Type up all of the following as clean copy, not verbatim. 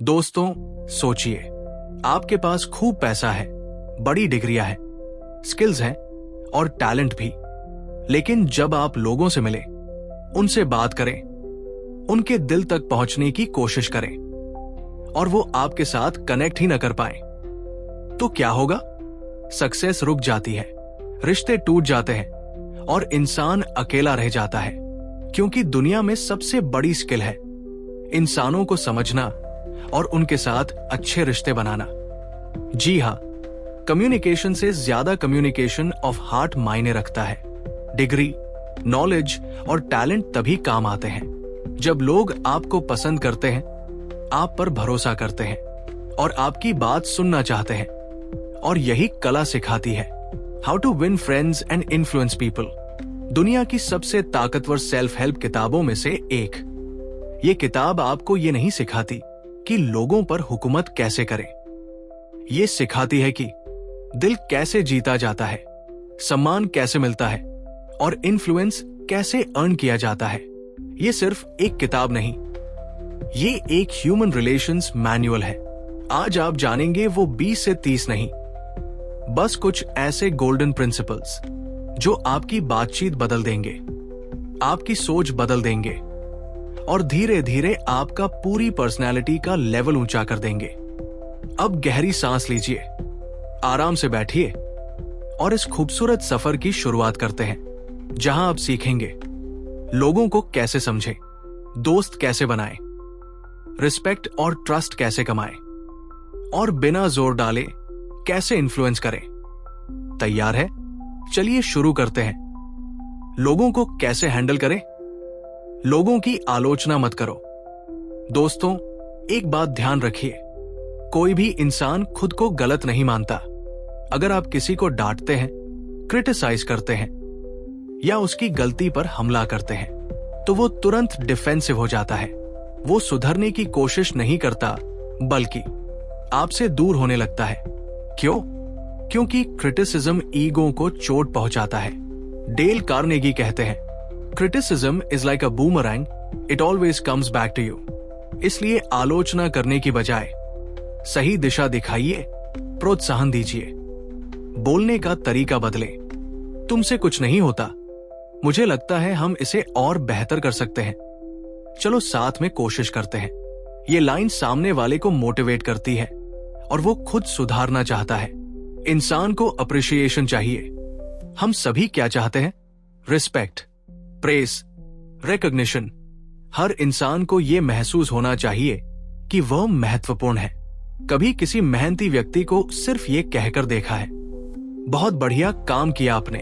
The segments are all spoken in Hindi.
दोस्तों, सोचिए, आपके पास खूब पैसा है, बड़ी डिग्रियां हैं, स्किल्स हैं और टैलेंट भी। लेकिन जब आप लोगों से मिले, उनसे बात करें, उनके दिल तक पहुंचने की कोशिश करें और वो आपके साथ कनेक्ट ही न कर पाए, तो क्या होगा? सक्सेस रुक जाती है, रिश्ते टूट जाते हैं और इंसान अकेला रह जाता है। क्योंकि दुनिया में सबसे बड़ी स्किल है इंसानों को समझना और उनके साथ अच्छे रिश्ते बनाना। जी हां, कम्युनिकेशन से ज्यादा कम्युनिकेशन ऑफ हार्ट मायने रखता है। डिग्री, नॉलेज और टैलेंट तभी काम आते हैं जब लोग आपको पसंद करते हैं, आप पर भरोसा करते हैं और आपकी बात सुनना चाहते हैं। और यही कला सिखाती है how to win friends and influence people. दुनिया की सबसे ताकतवर सेल्फ हेल्प किताबों में से एक। ये किताब आपको ये नहीं सिखाती कि लोगों पर हुकूमत कैसे करें। ये सिखाती है कि दिल कैसे जीता जाता है, सम्मान कैसे मिलता है और इन्फ्लुएंस कैसे अर्न किया जाता है। ये सिर्फ एक किताब नहीं, ये एक ह्यूमन रिलेशंस मैनुअल है। आज आप जानेंगे वो 20 से 30 नहीं, बस कुछ ऐसे गोल्डन प्रिंसिपल्स जो आपकी बातचीत बदल देंगे, आपकी सोच बदल देंगे और धीरे धीरे आपका पूरी पर्सनैलिटी का लेवल ऊंचा कर देंगे। अब गहरी सांस लीजिए, आराम से बैठिए और इस खूबसूरत सफर की शुरुआत करते हैं, जहां आप सीखेंगे लोगों को कैसे समझें, दोस्त कैसे बनाएं, रिस्पेक्ट और ट्रस्ट कैसे कमाएं और बिना जोर डाले कैसे इन्फ्लुएंस करें। तैयार है? चलिए शुरू करते हैं। लोगों को कैसे हैंडल करें? लोगों की आलोचना मत करो। दोस्तों, एक बात ध्यान रखिए, कोई भी इंसान खुद को गलत नहीं मानता। अगर आप किसी को डांटते हैं, क्रिटिसाइज करते हैं या उसकी गलती पर हमला करते हैं, तो वो तुरंत डिफेंसिव हो जाता है। वो सुधरने की कोशिश नहीं करता, बल्कि आपसे दूर होने लगता है। क्यों? क्योंकि क्रिटिसिज्म ईगो को चोट पहुंचाता है। डेल कार्नेगी कहते हैं, criticism is like a boomerang, it always comes back to you. इसलिए आलोचना करने की बजाय सही दिशा दिखाइए, प्रोत्साहन दीजिए, बोलने का तरीका बदले। तुमसे कुछ नहीं होता, मुझे लगता है हम इसे और बेहतर कर सकते हैं, चलो साथ में कोशिश करते हैं। ये लाइन सामने वाले को मोटिवेट करती है और वो खुद सुधारना चाहता है। इंसान को अप्रिशिएशन चाहिए। हम सभी क्या चाहते हैं? Respect, praise, recognition. हर इंसान को यह महसूस होना चाहिए कि वह महत्वपूर्ण है। कभी किसी मेहनती व्यक्ति को सिर्फ ये कहकर देखा है, बहुत बढ़िया काम किया आपने,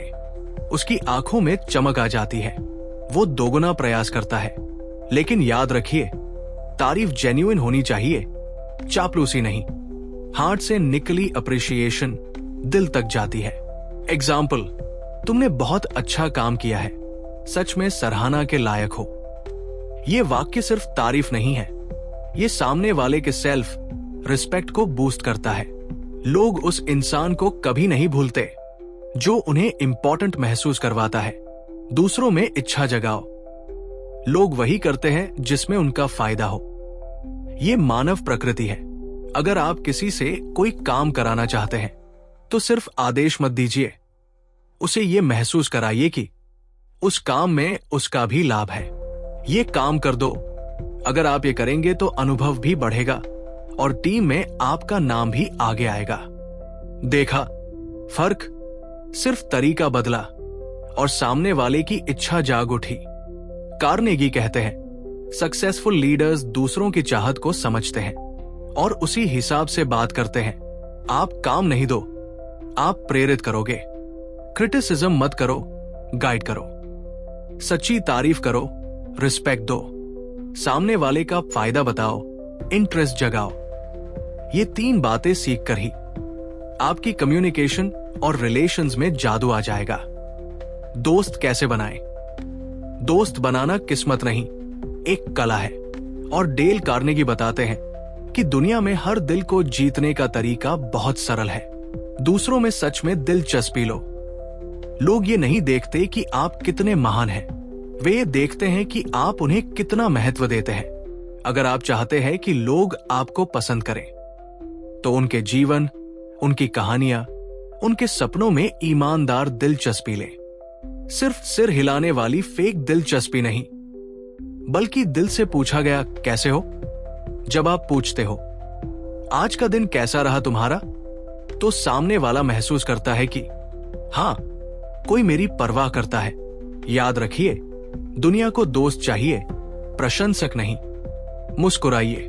उसकी आंखों में चमक आ जाती है, वो दोगुना प्रयास करता है। लेकिन याद रखिए, तारीफ जेन्युइन होनी चाहिए, चापलूसी नहीं। हार्ट से निकली अप्रिशिएशन दिल तक जाती है। एग्जाम्पल, तुमने बहुत अच्छा काम किया है, सच में सराहना के लायक हो। ये वाक्य सिर्फ तारीफ नहीं है, ये सामने वाले के सेल्फ रिस्पेक्ट को बूस्ट करता है। लोग उस इंसान को कभी नहीं भूलते जो उन्हें इंपॉर्टेंट महसूस करवाता है। दूसरों में इच्छा जगाओ। लोग वही करते हैं जिसमें उनका फायदा हो। ये मानव प्रकृति है। अगर आप किसी से कोई काम कराना चाहते हैं, तो सिर्फ आदेश मत दीजिए, उसे ये महसूस कराइए कि उस काम में उसका भी लाभ है। ये काम कर दो। अगर आप ये करेंगे तो अनुभव भी बढ़ेगा और टीम में आपका नाम भी आगे आएगा। देखा फर्क? सिर्फ तरीका बदला और सामने वाले की इच्छा जाग उठी। कार्नेगी कहते हैं, सक्सेसफुल लीडर्स दूसरों की चाहत को समझते हैं और उसी हिसाब से बात करते हैं। आप काम नहीं दो, आप प्रेरित करोगे। क्रिटिसिज्म मत करो, गाइड करो। सच्ची तारीफ करो, रिस्पेक्ट दो। सामने वाले का फायदा बताओ, इंटरेस्ट जगाओ। ये 3 बातें सीखकर ही आपकी कम्युनिकेशन और रिलेशंस में जादू आ जाएगा। दोस्त कैसे बनाएं? दोस्त बनाना किस्मत नहीं, एक कला है। और डेल कार्नेगी बताते हैं कि दुनिया में हर दिल को जीतने का तरीका बहुत सरल है। दूसरों में सच में दिलचस्पी लो। लोग ये नहीं देखते कि आप कितने महान हैं, वे ये देखते हैं कि आप उन्हें कितना महत्व देते हैं। अगर आप चाहते हैं कि लोग आपको पसंद करें, तो उनके जीवन, उनकी कहानियां, उनके सपनों में ईमानदार दिलचस्पी लें। सिर्फ सिर हिलाने वाली फेक दिलचस्पी नहीं, बल्कि दिल से पूछा गया कैसे हो। जब आप पूछते हो आज का दिन कैसा रहा तुम्हारा, तो सामने वाला महसूस करता है कि हां, कोई मेरी परवाह करता है। याद रखिए, दुनिया को दोस्त चाहिए, प्रशंसक नहीं। मुस्कुराइए।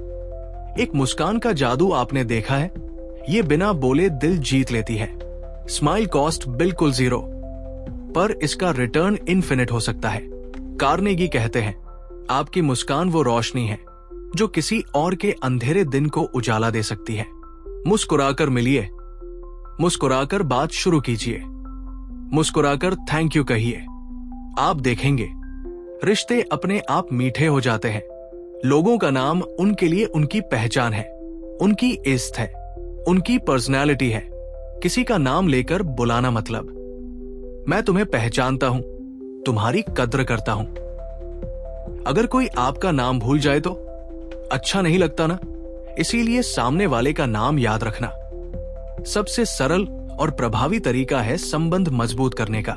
एक मुस्कान का जादू आपने देखा है, ये बिना बोले दिल जीत लेती है। स्माइल कॉस्ट बिल्कुल 0, पर इसका रिटर्न इन्फिनिट हो सकता है। कार्नेगी कहते हैं, आपकी मुस्कान वो रोशनी है जो किसी और के अंधेरे दिन को उजाला दे सकती है। मुस्कुराकर मिलिए, मुस्कुराकर बात शुरू कीजिए, मुस्कुराकर थैंक यू कहिए। आप देखेंगे रिश्ते अपने आप मीठे हो जाते हैं। लोगों का नाम उनके लिए उनकी पहचान है, उनकी इज्जत है, उनकी पर्सनैलिटी है। किसी का नाम लेकर बुलाना मतलब मैं तुम्हें पहचानता हूं, तुम्हारी कद्र करता हूं। अगर कोई आपका नाम भूल जाए तो अच्छा नहीं लगता ना। इसीलिए सामने वाले का नाम याद रखना सबसे सरल और प्रभावी तरीका है संबंध मजबूत करने का।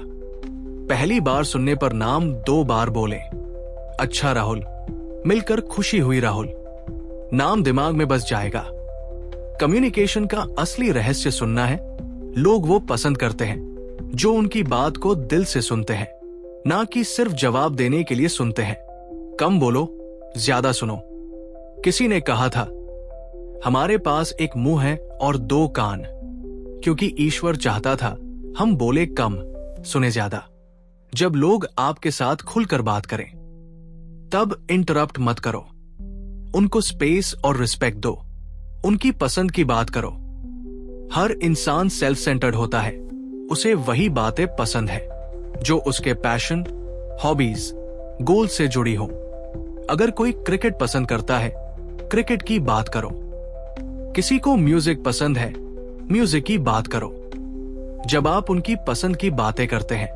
पहली बार सुनने पर नाम 2 बार बोले। अच्छा राहुल, मिलकर खुशी हुई राहुल, नाम दिमाग में बस जाएगा। कम्युनिकेशन का असली रहस्य सुनना है। लोग वो पसंद करते हैं जो उनकी बात को दिल से सुनते हैं, ना कि सिर्फ जवाब देने के लिए सुनते हैं। कम बोलो, ज्यादा सुनो। किसी ने कहा था, हमारे पास एक मुंह है और 2 कान, क्योंकि ईश्वर चाहता था हम बोले कम, सुने ज्यादा। जब लोग आपके साथ खुलकर बात करें, तब इंटरप्ट मत करो। उनको स्पेस और रिस्पेक्ट दो। उनकी पसंद की बात करो। हर इंसान सेल्फ सेंटर्ड होता है। उसे वही बातें पसंद है जो उसके पैशन, हॉबीज, गोल से जुड़ी हो। अगर कोई क्रिकेट पसंद करता है, क्रिकेट की बात करो। किसी को म्यूजिक पसंद है, म्यूजिक की बात करो। जब आप उनकी पसंद की बातें करते हैं,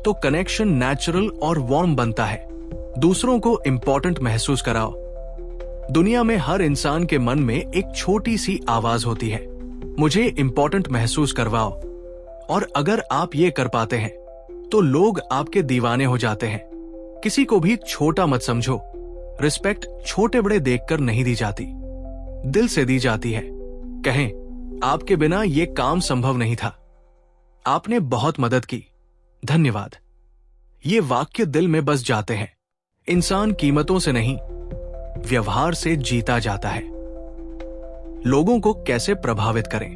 तो कनेक्शन नेचुरल और वार्म बनता है। दूसरों को इंपॉर्टेंट महसूस कराओ। दुनिया में हर इंसान के मन में एक छोटी सी आवाज होती है, मुझे इंपॉर्टेंट महसूस करवाओ। और अगर आप ये कर पाते हैं, तो लोग आपके दीवाने हो जाते हैं। किसी को भी छोटा मत समझो। रिस्पेक्ट छोटे बड़े देखकर नहीं दी जाती, दिल से दी जाती है। कहें, आपके बिना ये काम संभव नहीं था, आपने बहुत मदद की, धन्यवाद। ये वाक्य दिल में बस जाते हैं। इंसान कीमतों से नहीं, व्यवहार से जीता जाता है। लोगों को कैसे प्रभावित करें?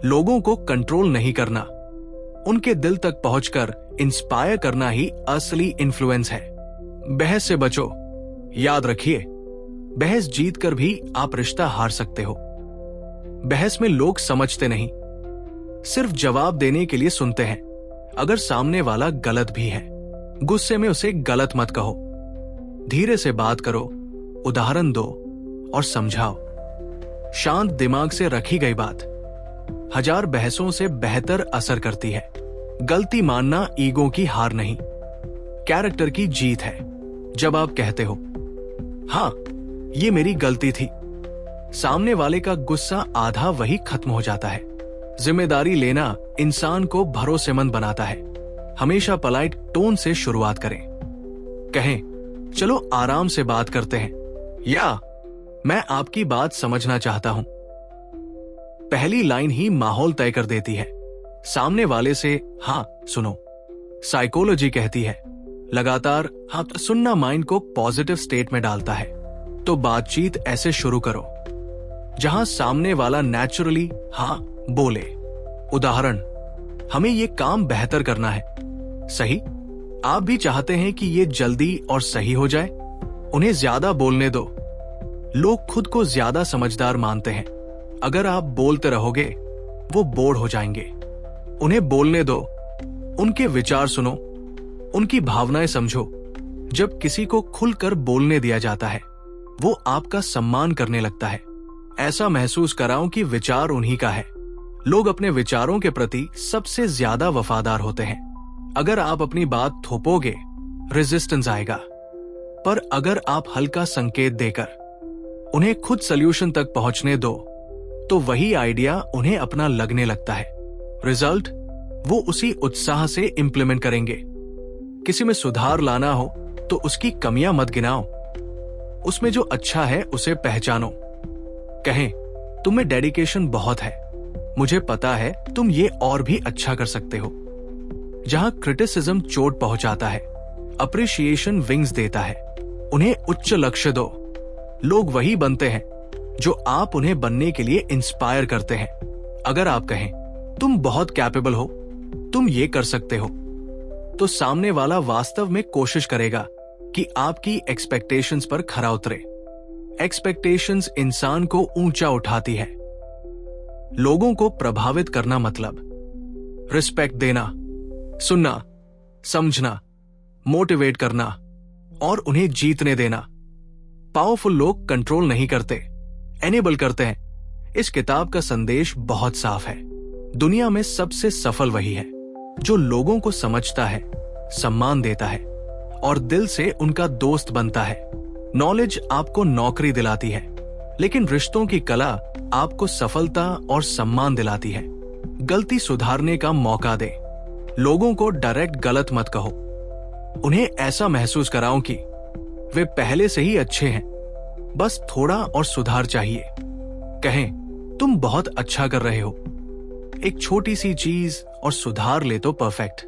लोगों को कंट्रोल नहीं करना, उनके दिल तक पहुंचकर इंस्पायर करना ही असली इन्फ्लुएंस है। बहस से बचो। याद रखिए, बहस जीतकर भी आप रिश्ता हार सकते हो। बहस में लोग समझते नहीं, सिर्फ जवाब देने के लिए सुनते हैं। अगर सामने वाला गलत भी है, गुस्से में उसे गलत मत कहो। धीरे से बात करो, उदाहरण दो और समझाओ। शांत दिमाग से रखी गई बात 1000 बहसों से बेहतर असर करती है। गलती मानना ईगो की हार नहीं, कैरेक्टर की जीत है। जब आप कहते हो, हाँ, ये मेरी गलती थी, सामने वाले का गुस्सा आधा वही खत्म हो जाता है। जिम्मेदारी लेना इंसान को भरोसेमंद बनाता है। हमेशा पोलाइट टोन से शुरुआत करें। कहें, चलो आराम से बात करते हैं, या मैं आपकी बात समझना चाहता हूं। पहली लाइन ही माहौल तय कर देती है। सामने वाले से हाँ सुनो। साइकोलॉजी कहती है, लगातार हाँ सुनना माइंड को पॉजिटिव स्टेट में डालता है। तो बातचीत ऐसे शुरू करो जहां सामने वाला नेचुरली हाँ बोले। उदाहरण, हमें ये काम बेहतर करना है। सही? आप भी चाहते हैं कि ये जल्दी और सही हो जाए। उन्हें ज्यादा बोलने दो। लोग खुद को ज्यादा समझदार मानते हैं। अगर आप बोलते रहोगे, वो बोर हो जाएंगे। उन्हें बोलने दो। उनके विचार सुनो, उनकी भावनाएं समझो। जब किसी को खुलकर बोलने दिया जाता है, वो आपका सम्मान करने लगता है। ऐसा महसूस कराओ कि विचार उन्हीं का है। लोग अपने विचारों के प्रति सबसे ज्यादा वफादार होते हैं। अगर आप अपनी बात थोपोगे, रेजिस्टेंस आएगा। पर अगर आप हल्का संकेत देकर उन्हें खुद सॉल्यूशन तक पहुंचने दो तो वही आइडिया उन्हें अपना लगने लगता है। रिजल्ट वो उसी उत्साह से इंप्लीमेंट करेंगे। किसी में सुधार लाना हो तो उसकी कमियां मत गिनाओ, उसमें जो अच्छा है उसे पहचानो। कहें, तुम में डेडिकेशन बहुत है, मुझे पता है तुम ये और भी अच्छा कर सकते हो। जहां क्रिटिसिज्म चोट पहुंचाता है, अप्रिशिएशन विंग्स देता है। उन्हें उच्च लक्ष्य दो। लोग वही बनते हैं जो आप उन्हें बनने के लिए इंस्पायर करते हैं। अगर आप कहें, तुम बहुत कैपेबल हो, तुम ये कर सकते हो, तो सामने वाला वास्तव में कोशिश करेगा कि आपकी एक्सपेक्टेशंस पर खरा उतरे। एक्सपेक्टेशंस इंसान को ऊंचा उठाती है। लोगों को प्रभावित करना मतलब रिस्पेक्ट देना, सुनना, समझना, मोटिवेट करना और उन्हें जीतने देना। पावरफुल लोग कंट्रोल नहीं करते, एनेबल करते हैं। इस किताब का संदेश बहुत साफ है। दुनिया में सबसे सफल वही है जो लोगों को समझता है, सम्मान देता है और दिल से उनका दोस्त बनता है। नॉलेज आपको नौकरी दिलाती है, लेकिन रिश्तों की कला आपको सफलता और सम्मान दिलाती है। गलती सुधारने का मौका दे। लोगों को डायरेक्ट गलत मत कहो, उन्हें ऐसा महसूस कराओ कि वे पहले से ही अच्छे हैं, बस थोड़ा और सुधार चाहिए। कहें, तुम बहुत अच्छा कर रहे हो, एक छोटी सी चीज और सुधार ले तो परफेक्ट।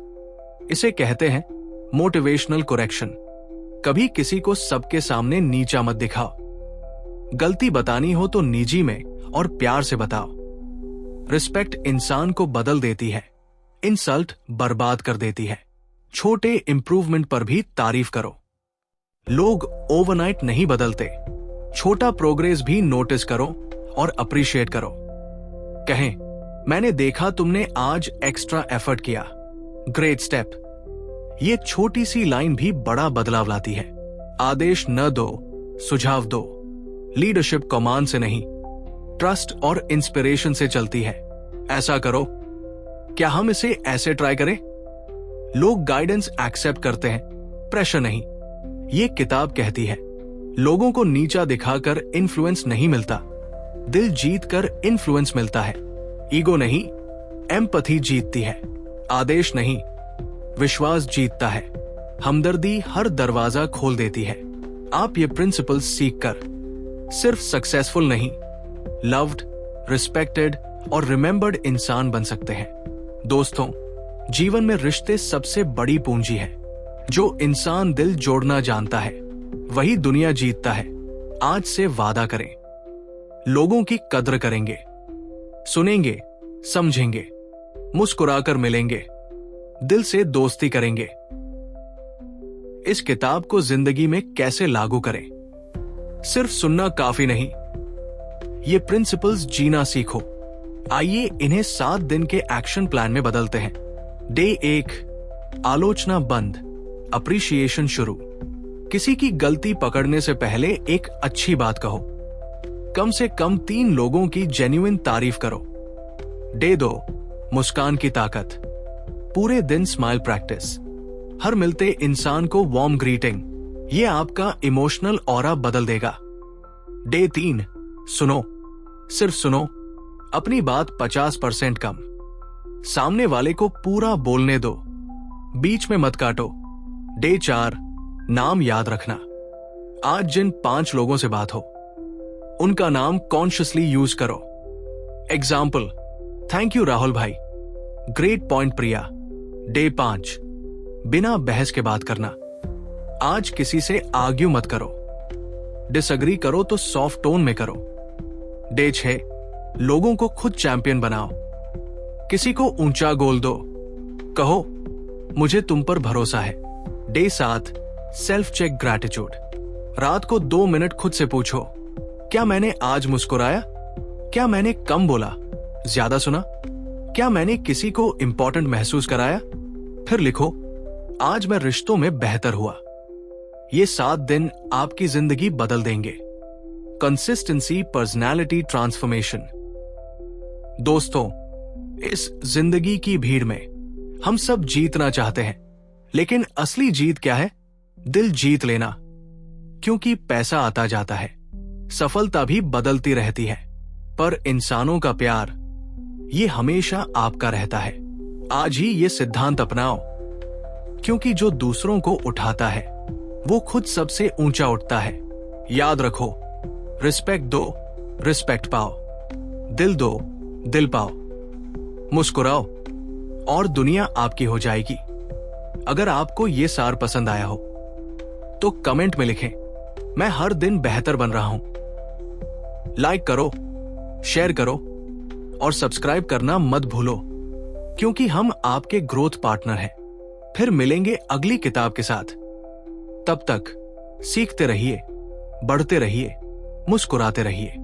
इसे कहते हैं मोटिवेशनल करेक्शन। कभी किसी को सबके सामने नीचा मत दिखाओ। गलती बतानी हो तो निजी में और प्यार से बताओ। रिस्पेक्ट इंसान को बदल देती है, इंसल्ट बर्बाद कर देती है। छोटे इंप्रूवमेंट पर भी तारीफ करो। लोग ओवरनाइट नहीं बदलते, छोटा प्रोग्रेस भी नोटिस करो और अप्रिशिएट करो। कहें, मैंने देखा तुमने आज एक्स्ट्रा एफर्ट किया, ग्रेट स्टेप। ये छोटी सी लाइन भी बड़ा बदलाव लाती है। आदेश न दो, सुझाव दो। लीडरशिप कमांड से नहीं, ट्रस्ट और इंस्पिरेशन से चलती है। ऐसा करो, क्या हम इसे ऐसे ट्राई करें? लोग गाइडेंस एक्सेप्ट करते हैं, प्रेशर नहीं। ये किताब कहती है, लोगों को नीचा दिखाकर इन्फ्लुएंस नहीं मिलता, दिल जीत कर इन्फ्लुएंस मिलता है। ईगो नहीं, एम्पैथी जीतती है। आदेश नहीं, विश्वास जीतता है। हमदर्दी हर दरवाजा खोल देती है। आप ये प्रिंसिपल्स सीखकर सिर्फ सक्सेसफुल नहीं, लव्ड, रिस्पेक्टेड और रिमेंबर्ड इंसान बन सकते हैं। दोस्तों, जीवन में रिश्ते सबसे बड़ी पूंजी है। जो इंसान दिल जोड़ना जानता है वही दुनिया जीतता है। आज से वादा करें, लोगों की कद्र करेंगे, सुनेंगे, समझेंगे, मुस्कुराकर मिलेंगे, दिल से दोस्ती करेंगे। इस किताब को जिंदगी में कैसे लागू करें? सिर्फ सुनना काफी नहीं, ये प्रिंसिपल्स जीना सीखो। आइए इन्हें 7 दिन के एक्शन प्लान में बदलते हैं। डे 1, आलोचना बंद, अप्रिशिएशन शुरू। किसी की गलती पकड़ने से पहले एक अच्छी बात कहो। कम से कम 3 लोगों की जेन्युइन तारीफ करो। डे 2, मुस्कान की ताकत, पूरे दिन स्माइल प्रैक्टिस। हर मिलते इंसान को वार्म ग्रीटिंग, ये आपका इमोशनल ऑरा बदल देगा। डे 3, सुनो, सिर्फ सुनो, अपनी बात 50% कम। सामने वाले को पूरा बोलने दो, बीच में मत काटो। डे 4, नाम याद रखना। आज जिन 5 लोगों से बात हो, उनका नाम कॉन्शियसली यूज करो। एग्जाम्पल, थैंक यू राहुल भाई, ग्रेट पॉइंट प्रिया। डे 5, बिना बहस के बात करना। आज किसी से आर्ग्यू मत करो, डिसएग्री करो तो सॉफ्ट टोन में करो। डे 6, लोगों को खुद चैंपियन बनाओ। किसी को ऊंचा गोल दो, कहो मुझे तुम पर भरोसा है। Day 7, self check gratitude. रात को 2 मिनट खुद से पूछो, क्या मैंने आज मुस्कुराया? क्या मैंने कम बोला, ज्यादा सुना? क्या मैंने किसी को इंपॉर्टेंट महसूस कराया? फिर लिखो, आज मैं रिश्तों में बेहतर हुआ। ये 7 दिन आपकी जिंदगी बदल देंगे। Consistency personality transformation. दोस्तों, इस जिंदगी की भीड़ में हम सब जीतना चाहते हैं, लेकिन असली जीत क्या है? दिल जीत लेना। क्योंकि पैसा आता जाता है, सफलता भी बदलती रहती है, पर इंसानों का प्यार ये हमेशा आपका रहता है। आज ही ये सिद्धांत अपनाओ, क्योंकि जो दूसरों को उठाता है वो खुद सबसे ऊंचा उठता है। याद रखो, रिस्पेक्ट दो, रिस्पेक्ट पाओ, दिल दो, दिल पाओ, मुस्कुराओ और दुनिया आपकी हो जाएगी। अगर आपको ये सार पसंद आया हो तो कमेंट में लिखें, मैं हर दिन बेहतर बन रहा हूं। लाइक करो, शेयर करो और सब्सक्राइब करना मत भूलो, क्योंकि हम आपके ग्रोथ पार्टनर हैं। फिर मिलेंगे अगली किताब के साथ। तब तक सीखते रहिए, बढ़ते रहिए, मुस्कुराते रहिए।